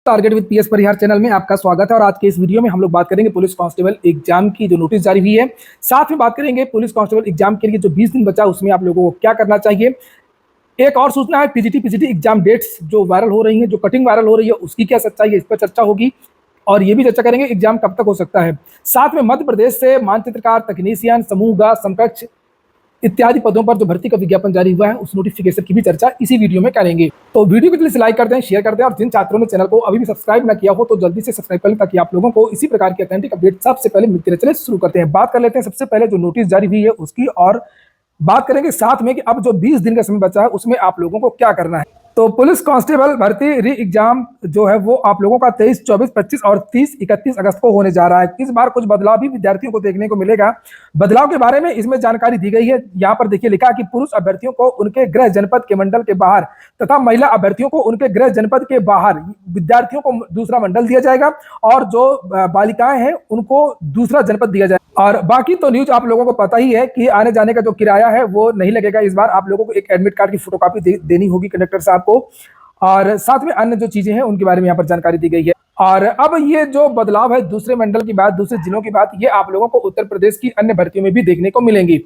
Target with PS Parihar channel में आपका स्वागत है। और आज के इस वीडियो में हम लोग बात करेंगे पुलिस कांस्टेबल एग्जाम की जो नोटिस जारी हुई है। साथ में बात करेंगे पुलिस कांस्टेबल एग्जाम के लिए जो 20 दिन बचा उसमें आप लोगों को क्या करना चाहिए। एक और सूचना है, पीजीटी एग्जाम डेट्स जो वायरल हो रही है, जो कटिंग वायरल हो रही है, उसकी क्या सच्चाई है, इस पर चर्चा होगी। और ये भी चर्चा करेंगे एग्जाम कब तक हो सकता है। साथ में मध्य प्रदेश से मानचित्रकार, तकनीशियन, समूहगा, समकक्ष इत्यादि पदों पर जो भर्ती का विज्ञापन जारी हुआ है उस नोटिफिकेशन की भी चर्चा इसी वीडियो में करेंगे। तो वीडियो को जल्दी से लाइक कर दें, शेयर कर दें, और जिन छात्रों ने चैनल को अभी भी सब्सक्राइब ना किया हो तो जल्दी से सब्सक्राइब कर लें, ताकि आप लोगों को इसी प्रकार की ऑथेंटिक अपडेट सबसे पहले मिलते रहे। चलिए शुरू करते हैं। बात कर लेते हैं सबसे पहले जो नोटिस जारी हुई है उसकी, और बात करेंगे साथ में कि अब जो 20 दिन का समय बचा है उसमें आप लोगों को क्या करना है। तो पुलिस कांस्टेबल भर्ती री एग्जाम जो है वो आप लोगों का 23, 24, 25 और 30, 31 अगस्त को होने जा रहा है। इस बार कुछ बदलाव भी विद्यार्थियों को देखने को मिलेगा। बदलाव के बारे में इसमें जानकारी दी गई है। यहाँ पर देखिए लिखा कि पुरुष अभ्यर्थियों को उनके गृह जनपद के मंडल के बाहर तथा महिला अभ्यर्थियों को उनके गृह जनपद के बाहर विद्यार्थियों को दूसरा मंडल दिया जाएगा, और जो बालिकाएं हैं उनको दूसरा जनपद दिया जाएगा। और बाकी तो न्यूज आप लोगों को पता ही है कि आने जाने का जो किराया है वो नहीं लगेगा। इस बार आप लोगों को एक एडमिट कार्ड की फोटोकॉपी देनी होगी कंडक्टर साहब को, और साथ में अन्य जो चीजें हैं उनके बारे में यहाँ पर जानकारी दी गई है। और अब ये जो बदलाव है दूसरे मंडल की बात, दूसरे जिलों की बात, ये आप लोगों को उत्तर प्रदेश की अन्य भर्तियों में भी देखने को मिलेंगी।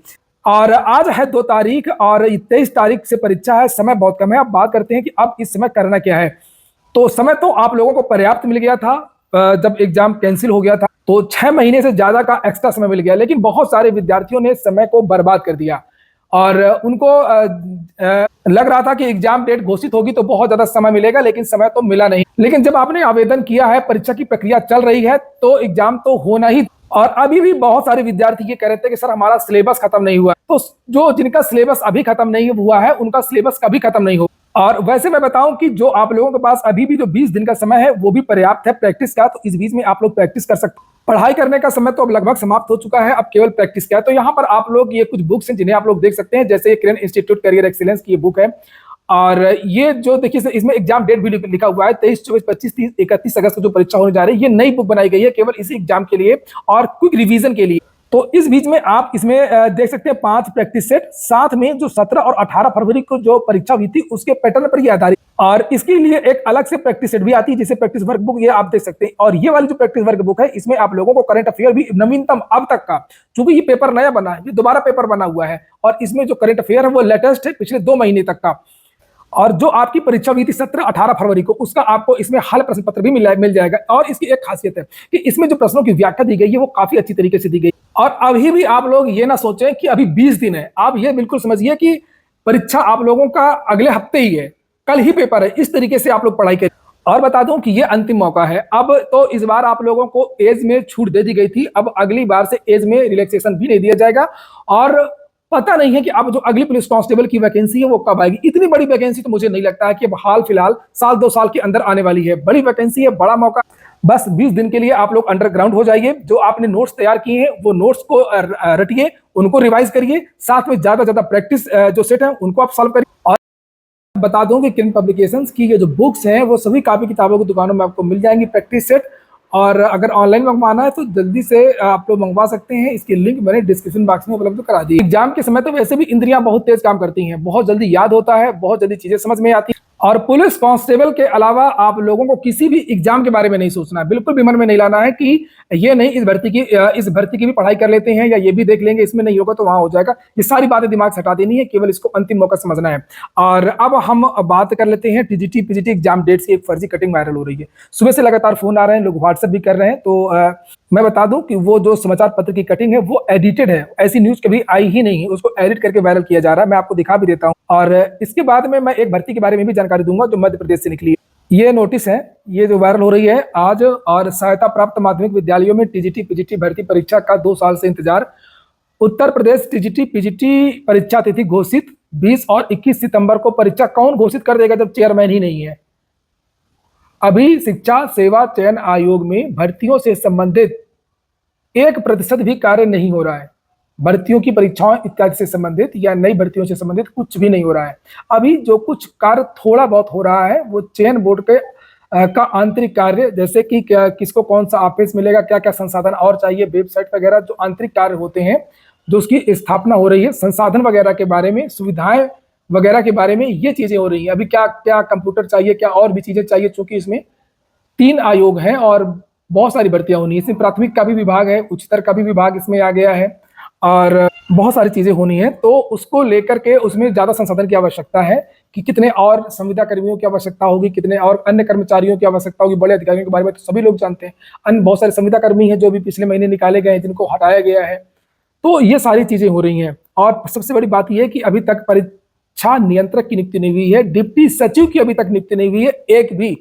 और आज है 2 तारीख और 23 तारीख से परीक्षा है। समय बहुत कम है। अब बात करते हैं कि अब इस समय करना क्या है। तो समय तो आप लोगों को पर्याप्त मिल गया था जब एग्जाम कैंसिल हो गया था, तो 6 महीने से ज्यादा का एक्स्ट्रा समय मिल गया। लेकिन बहुत सारे विद्यार्थियों ने समय को बर्बाद कर दिया, और उनको लग रहा था कि एग्जाम डेट घोषित होगी तो बहुत ज्यादा समय मिलेगा, लेकिन समय तो मिला नहीं। लेकिन जब आपने आवेदन किया है, परीक्षा की प्रक्रिया चल रही है, तो एग्जाम तो होना ही। और अभी भी बहुत सारे विद्यार्थी ये कह रहे थे कि सर हमारा सिलेबस खत्म नहीं हुआ। तो जो जिनका सिलेबस अभी खत्म नहीं हुआ है उनका सिलेबस कभी खत्म नहीं होगा। और वैसे मैं बताऊं कि जो आप लोगों के पास अभी भी जो 20 दिन का समय है वो भी पर्याप्त है प्रैक्टिस का। तो इस बीच में आप लोग प्रैक्टिस कर सकते हैं। पढ़ाई करने का समय तो अब लगभग समाप्त हो चुका है, अब केवल प्रैक्टिस का है। तो यहाँ पर आप लोग ये कुछ बुक्स हैं जिन्हें आप लोग देख सकते हैं, जैसे किरण इंस्टीट्यूट करियर एक्सीलेंस की ये बुक है। और ये जो देखिए इसमें एग्जाम डेट भी लिखा हुआ है 23, 24, 25, 30, 31 अगस्त को जो परीक्षा होने जा रही है। ये नई बुक बनाई गई है केवल इसी एग्जाम के लिए और क्विक रिवीजन के लिए। तो इस बीच में आप इसमें देख सकते हैं 5 प्रैक्टिस सेट, साथ में जो 17 और 18 फरवरी को जो परीक्षा हुई थी उसके पैटर्न पर ये आधारित। और इसके लिए एक अलग से प्रैक्टिस सेट भी आती है जिसे प्रैक्टिस वर्क बुक, ये आप देख सकते हैं। और ये वाली जो प्रैक्टिस वर्क बुक है इसमें आप लोगों को करंट अफेयर भी नवीनतम अब तक का, चूंकि ये पेपर नया बना है, ये दोबारा पेपर बना हुआ है, और इसमें जो करंट अफेयर है वो लेटेस्ट है पिछले 2 महीने तक का। और जो आपकी परीक्षा हुई थी 17-18 फरवरी को, उसका आपको इसमें हल प्रश्न पत्र भी मिल जाएगा। और इसकी एक खासियत है कि इसमें जो प्रश्नों की व्याख्या दी गई है वो काफी अच्छी तरीके से दी गई। और अभी भी आप लोग ये ना सोचें कि अभी 20 दिन है, आप ये बिल्कुल समझिए कि परीक्षा आप लोगों का अगले हफ्ते ही है, कल ही पेपर है। इस तरीके से आप लोग पढ़ाई करें। और बता दूं कि ये अंतिम मौका है। अब तो इस बार आप लोगों को एज में छूट दे दी गई थी, अब अगली बार से एज में रिलैक्सेशन भी नहीं दिया जाएगा। और पता नहीं है कि अब जो अगली पुलिस कांस्टेबल की वैकेंसी है वो कब आएगी। इतनी बड़ी वैकेंसी तो मुझे नहीं लगता है कि अब हाल फिलहाल साल 2 साल के अंदर आने वाली है। बड़ी वैकेंसी है, बड़ा मौका। बस 20 दिन के लिए आप लोग अंडरग्राउंड हो जाइए। जो आपने नोट्स तैयार किए हैं वो नोट्स को रटिए, उनको रिवाइज करिए, साथ में ज्यादा ज्यादा प्रैक्टिस जो सेट है उनको आप सॉल्व करिए। और बता दूं कि किरण पब्लिकेशंस की ये जो बुक्स हैं वो सभी कापी किताबों की दुकानों में आपको मिल जाएंगी प्रैक्टिस सेट। और अगर ऑनलाइन मंगवाना है तो जल्दी से आप लोग मंगवा सकते हैं। इसकी लिंक मैंने डिस्क्रिप्शन बॉक्स में उपलब्ध करा दी। एग्जाम के समय तो वैसे भी इंद्रियां बहुत तेज काम करती हैं, बहुत जल्दी याद होता है, बहुत जल्दी चीजें समझ में आती हैं। और पुलिस कांस्टेबल के अलावा आप लोगों को किसी भी एग्जाम के बारे में नहीं सोचना है, बिल्कुल भी मन में नहीं लाना है कि ये नहीं इस भर्ती की भी पढ़ाई कर लेते हैं या ये भी देख लेंगे, इसमें नहीं होगा तो वहां हो जाएगा। ये सारी बातें दिमाग से हटा देनी है, केवल इसको अंतिम मौका समझना है। और अब हम बात कर लेते हैं टीजीटी पीजीटी एग्जाम डेट्स की। एक फर्जी कटिंग वायरल हो रही है, सुबह से लगातार फोन आ रहे हैं, लोग व्हाट्सएप भी कर रहे हैं। तो मैं बता दूं कि वो जो समाचार पत्र की कटिंग है वो एडिटेड है, ऐसी न्यूज कभी आई ही नहीं है, उसको एडिट करके वायरल किया जा रहा है। मैं आपको दिखा भी देता हूं। और इसके बाद में मैं एक भर्ती के बारे में भी जानकारी दूंगा जो मध्य प्रदेश से निकली है। ये नोटिस है, ये जो वायरल हो रही है आज। और सहायता प्राप्त माध्यमिक विद्यालयों में टीजीटी पीजीटी भर्ती परीक्षा का 2 साल से इंतजार। उत्तर प्रदेश टीजीटी पीजीटी परीक्षा तिथि घोषित 20 और 21 सितंबर को। परीक्षा कौन घोषित कर देगा जब चेयरमैन ही नहीं है। अभी शिक्षा सेवा चयन आयोग में भर्तियों से संबंधित 1% भी कार्य नहीं हो रहा है। भर्तियों की परीक्षाओं इत्यादि से संबंधित या नई भर्तियों से संबंधित कुछ भी नहीं हो रहा है। अभी जो कुछ कार्य थोड़ा बहुत हो रहा है वो चयन बोर्ड के का आंतरिक कार्य, जैसे कि किसको कौन सा ऑफिस मिलेगा, क्या क्या संसाधन और चाहिए, वेबसाइट वगैरह जो आंतरिक कार्य होते हैं, जो उसकी स्थापना हो रही है, संसाधन वगैरह के बारे में, सुविधाएं वगैरह के बारे में, ये चीजें हो रही हैं। अभी क्या क्या कंप्यूटर चाहिए, क्या और भी चीजें चाहिए, चूंकि इसमें 3 आयोग हैं और बहुत सारी भर्तियां होनी है। इसमें प्राथमिक का भी विभाग है, उच्चतर का भी विभाग इसमें आ गया है और बहुत सारी चीजें होनी है। तो उसको लेकर के उसमें ज्यादा संसाधन की आवश्यकता है कि कितने और संविदा कर्मियों की आवश्यकता होगी, कितने और अन्य कर्मचारियों की आवश्यकता होगी। बड़े अधिकारियों के बारे में तो सभी लोग जानते हैं। अन्य बहुत सारे संविदा कर्मी हैं जो भी पिछले महीने निकाले गए हैं, जिनको हटाया गया है। तो ये सारी चीजें हो रही हैं और सबसे बड़ी बात यह है कि अभी तक परीक्षा नियंत्रक की नियुक्ति नहीं हुई है, डिप्टी सचिव की अभी तक नियुक्ति नहीं हुई है एक भी,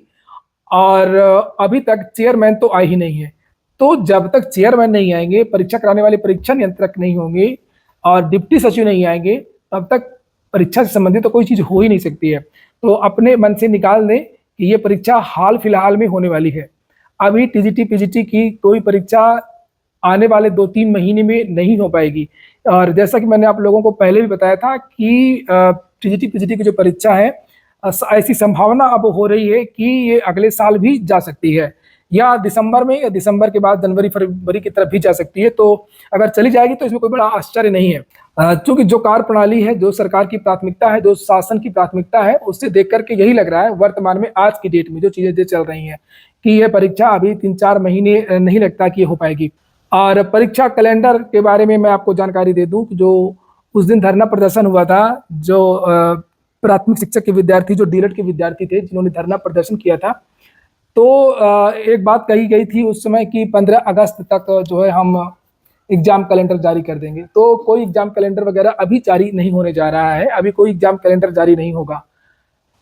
और अभी तक चेयरमैन तो आए ही नहीं है। तो जब तक चेयरमैन नहीं आएंगे, परीक्षा कराने वाले परीक्षा नियंत्रक नहीं होंगे और डिप्टी सचिव नहीं आएंगे, तब तक परीक्षा से संबंधित तो कोई चीज हो ही नहीं सकती है। तो अपने मन से निकाल दें कि ये परीक्षा हाल फिलहाल में होने वाली है। अभी टीजीटी पीजीटी की कोई परीक्षा आने वाले 2-3 महीने में नहीं हो पाएगी। और जैसा कि मैंने आप लोगों को पहले भी बताया था कि टीजीटी पीजीटी की जो परीक्षा है, ऐसी संभावना अब हो रही है कि ये अगले साल भी जा सकती है, या दिसंबर में, या दिसंबर के बाद जनवरी फरवरी की तरफ भी जा सकती है। तो अगर चली जाएगी तो इसमें कोई बड़ा आश्चर्य नहीं है, क्योंकि जो कार्य प्रणाली है, जो सरकार की प्राथमिकता है, जो शासन की प्राथमिकता है, उससे देख करके यही लग रहा है वर्तमान में, आज की डेट में जो चीजें चल रही हैं, कि यह परीक्षा अभी 3-4 महीने नहीं लगता कि ये हो पाएगी। और परीक्षा कैलेंडर के बारे में मैं आपको जानकारी दे दूं, जो उस दिन धरना प्रदर्शन हुआ था, जो प्राथमिक शिक्षक के विद्यार्थी, जो डीएलएड के विद्यार्थी थे, जिन्होंने धरना प्रदर्शन किया था, तो एक बात कही गई थी उस समय कि 15 अगस्त तक जो है हम एग्जाम कैलेंडर जारी कर देंगे। तो कोई एग्जाम कैलेंडर वगैरह अभी जारी नहीं होने जा रहा है, अभी कोई एग्जाम कैलेंडर जारी नहीं होगा।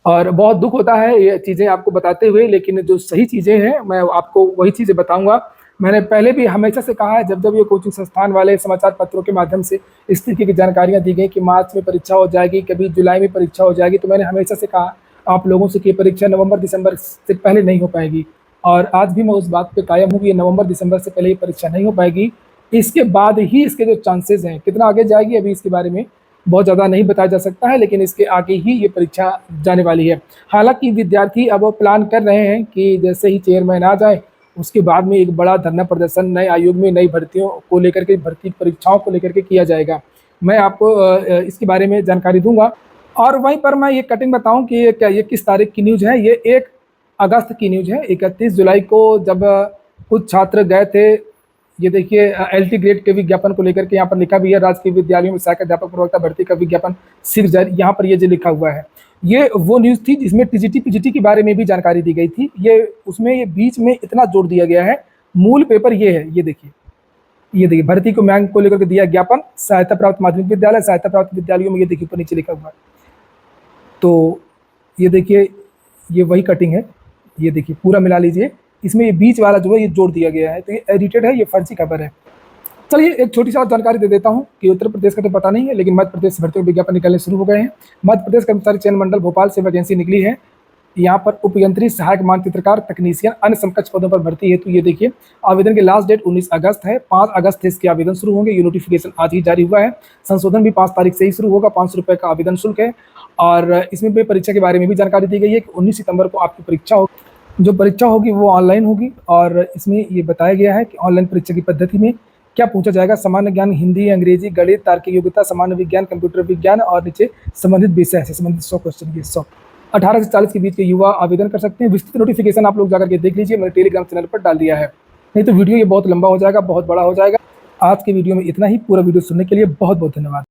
और बहुत दुख होता है ये चीज़ें आपको बताते हुए, लेकिन जो सही चीज़ें हैं मैं आपको वही चीज़ें बताऊंगा। मैंने पहले भी हमेशा से कहा है, जब जब ये कोचिंग संस्थान वाले समाचार पत्रों के माध्यम से इस तरीके की जानकारियां दी गई कि मार्च में परीक्षा हो जाएगी, कभी जुलाई में परीक्षा हो जाएगी, तो मैंने हमेशा से कहा आप लोगों से कि परीक्षा नवंबर दिसंबर से पहले नहीं हो पाएगी। और आज भी मैं उस बात पे कायम हूँ कि नवंबर दिसंबर से पहले ये परीक्षा नहीं हो पाएगी। इसके बाद ही इसके जो चांसेस हैं, कितना आगे जाएगी अभी इसके बारे में बहुत ज़्यादा नहीं बताया जा सकता है, लेकिन इसके आगे ही ये परीक्षा जाने वाली है। हालांकि विद्यार्थी अब प्लान कर रहे हैं कि जैसे ही चेयरमैन आ जाए, उसके बाद में एक बड़ा धरना प्रदर्शन नए आयोग में नई भर्तियों को लेकर के, भर्ती परीक्षाओं को लेकर के किया जाएगा। मैं आपको इसके बारे में जानकारी दूंगा। और वहीं पर मैं ये कटिंग बताऊं कि ये किस तारीख की न्यूज़ है। ये 1 अगस्त की न्यूज़ है। 31 जुलाई को जब कुछ छात्र गए थे, ये देखिए एलटी ग्रेड के विज्ञापन को लेकर के यहाँ पर लिखा भी है, राजकीय विद्यालयों में सहायक अध्यापक प्रवक्ता भर्ती का विज्ञापन सिर्फ जारी, यहाँ पर ये जो लिखा हुआ है, ये वो न्यूज़ थी जिसमें टीजीटी पीजीटी के बारे में भी जानकारी दी गई थी। ये उसमें ये बीच में इतना जोड़ दिया गया है, मूल पेपर ये है, ये देखिए भर्ती को मांग को लेकर के दिया ज्ञापन, सहायता प्राप्त माध्यमिक विद्यालय, सहायता प्राप्त विद्यालयों में, ये देखिए ऊपर नीचे लिखा हुआ है। तो ये देखिए ये वही कटिंग है, ये देखिए पूरा मिला लीजिए, इसमें ये बीच वाला जो है ये जोड़ दिया गया है, तो ये एडिटेड है, ये फर्जी खबर है। चलिए एक छोटी सी और जानकारी दे देता हूँ कि उत्तर प्रदेश का तो पता नहीं है, लेकिन मध्य प्रदेश से भर्ती के विज्ञापन निकलने शुरू हो गए हैं। मध्य प्रदेश कर्मचारी चयन मंडल भोपाल से वैकेंसी निकली है। यहाँ पर उपयंत्री, सहायक मानचित्रकार, तकनीशियन, अन्य समकक्ष पदों पर भर्ती हेतु ये देखिए आवेदन की लास्ट डेट 19 अगस्त है। 5 अगस्त से इसके आवेदन शुरू होंगे। ये नोटिफिकेशन आज ही जारी हुआ है। संशोधन भी 5 तारीख से ही शुरू होगा। 500 रुपये का आवेदन शुल्क है। और इसमें भी परीक्षा के बारे में भी जानकारी दी गई है कि 19 सितंबर को आपकी परीक्षा होगी। जो परीक्षा होगी वो ऑनलाइन होगी और इसमें ये बताया गया है कि ऑनलाइन परीक्षा की पद्धति में क्या पूछा जाएगा। सामान्य ज्ञान, हिंदी, अंग्रेजी, गणित, तार्किक योग्यता, सामान्य विज्ञान, कंप्यूटर विज्ञान और नीचे संबंधित विषय से संबंधित 100 क्वेश्चन के 100। 18 से 40 के बीच के युवा आवेदन कर सकते हैं। विस्तृत नोटिफिकेशन आप लोग जाकर के देख लीजिए, मैंने टेलीग्राम चैनल पर डाल दिया है। नहीं तो वीडियो ये बहुत लंबा हो जाएगा, बहुत बड़ा हो जाएगा। आज के वीडियो में इतना ही। पूरा वीडियो सुनने के लिए बहुत बहुत धन्यवाद।